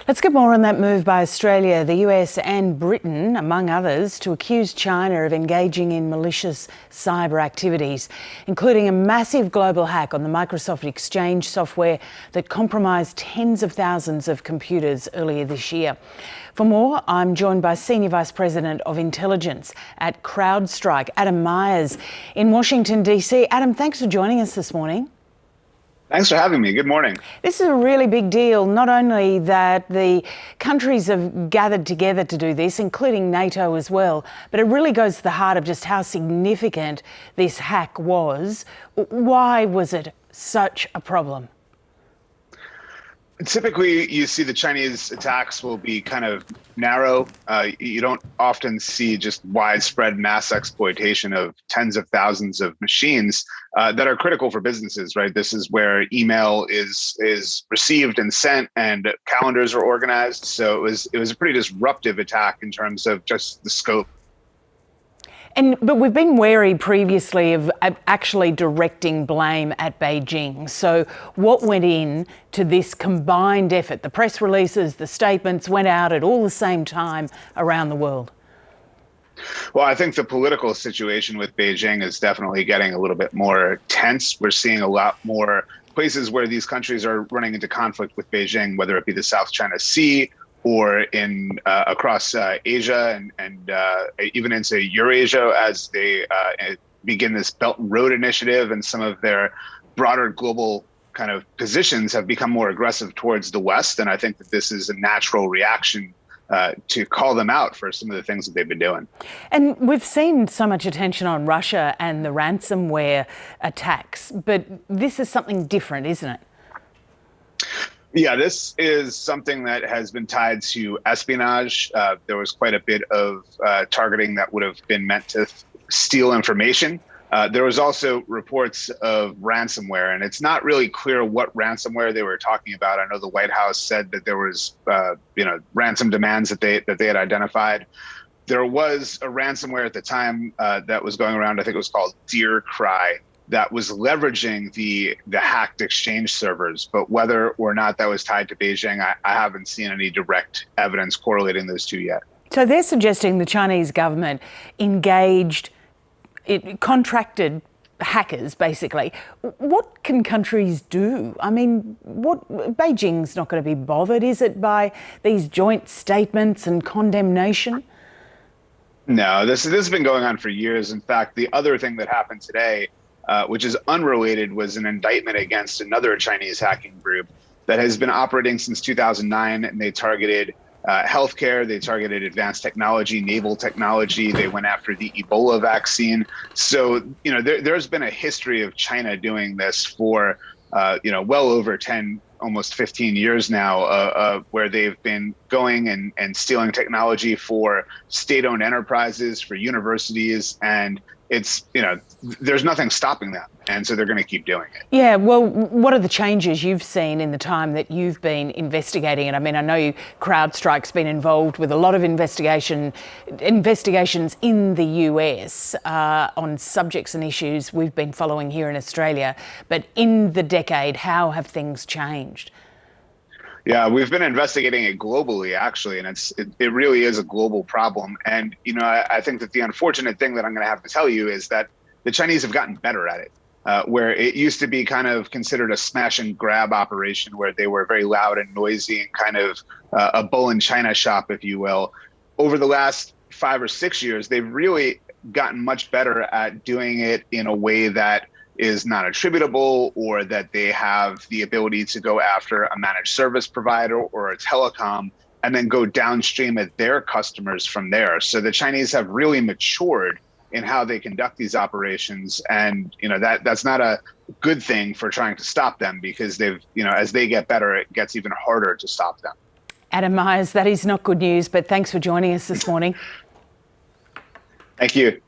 Let's get more on that move by Australia, the US and Britain, among others, to accuse China of engaging in malicious cyber activities, including a massive global hack on the Microsoft Exchange software that compromised tens of thousands of computers earlier this year. For more, I'm joined by Senior Vice President of Intelligence at CrowdStrike, Adam Meyers, in Washington, DC. Adam, thanks for joining us this morning. Thanks for having me. Good morning. This is a really big deal, not only that the countries have gathered together to do this, including NATO as well, but it really goes to the heart of just how significant this hack was. Why was it such a problem? Typically, you see the Chinese attacks will be kind of narrow. You don't often see just widespread mass exploitation of tens of thousands of machines that are critical for businesses, right? This is where email is received and sent, and calendars are organized. So it was a pretty disruptive attack in terms of just the scope. But we've been wary previously of actually directing blame at Beijing. So what went in to this combined effort? The press releases, the statements went out at all the same time around the world. Well, I think the political situation with Beijing is definitely getting a little bit more tense. We're seeing a lot more places where these countries are running into conflict with Beijing, whether it be the South China Sea or in across Asia and even into Eurasia as they begin this Belt and Road Initiative, and some of their broader global kind of positions have become more aggressive towards the West. And I think that this is a natural reaction to call them out for some of the things that they've been doing. And we've seen so much attention on Russia and the ransomware attacks, but this is something different, isn't it? Yeah, this is something that has been tied to espionage. There was quite a bit of targeting that would have been meant to steal information. There was also reports of ransomware, and it's not really clear what ransomware they were talking about. I know the White House said that there was, ransom demands that they had identified. There was a ransomware at the time that was going around. I think it was called Dear Cry, that was leveraging the hacked Exchange servers. But whether or not that was tied to Beijing, I haven't seen any direct evidence correlating those two yet. So they're suggesting the Chinese government contracted hackers, basically. What can countries do? I mean, Beijing's not going to be bothered, is it, by these joint statements and condemnation? No, this has been going on for years. In fact, the other thing that happened today, which is unrelated, was an indictment against another Chinese hacking group that has been operating since 2009, and they targeted healthcare, they targeted advanced technology, naval technology, they went after the Ebola vaccine. So, there's been a history of China doing this for, well over 10, almost 15 years now, where they've been going and stealing technology for state-owned enterprises, for universities, and it's, there's nothing stopping them. And so they're going to keep doing it. Yeah, well, what are the changes you've seen in the time that you've been investigating it? I mean, I know CrowdStrike's been involved with a lot of investigations in the US on subjects and issues we've been following here in Australia. But in the decade, how have things changed? Yeah, we've been investigating it globally, actually, and it really is a global problem. And, I think that the unfortunate thing that I'm going to have to tell you is that the Chinese have gotten better at it, where it used to be kind of considered a smash and grab operation where they were very loud and noisy and kind of a bull in China shop, if you will. Over the last 5 or 6 years, they've really gotten much better at doing it in a way that is not attributable, or that they have the ability to go after a managed service provider or a telecom and then go downstream at their customers from there. So the Chinese have really matured in how they conduct these operations. And, that's not a good thing for trying to stop them, because they've, as they get better, it gets even harder to stop them. Adam Meyers, that is not good news, but thanks for joining us this morning. Thank you.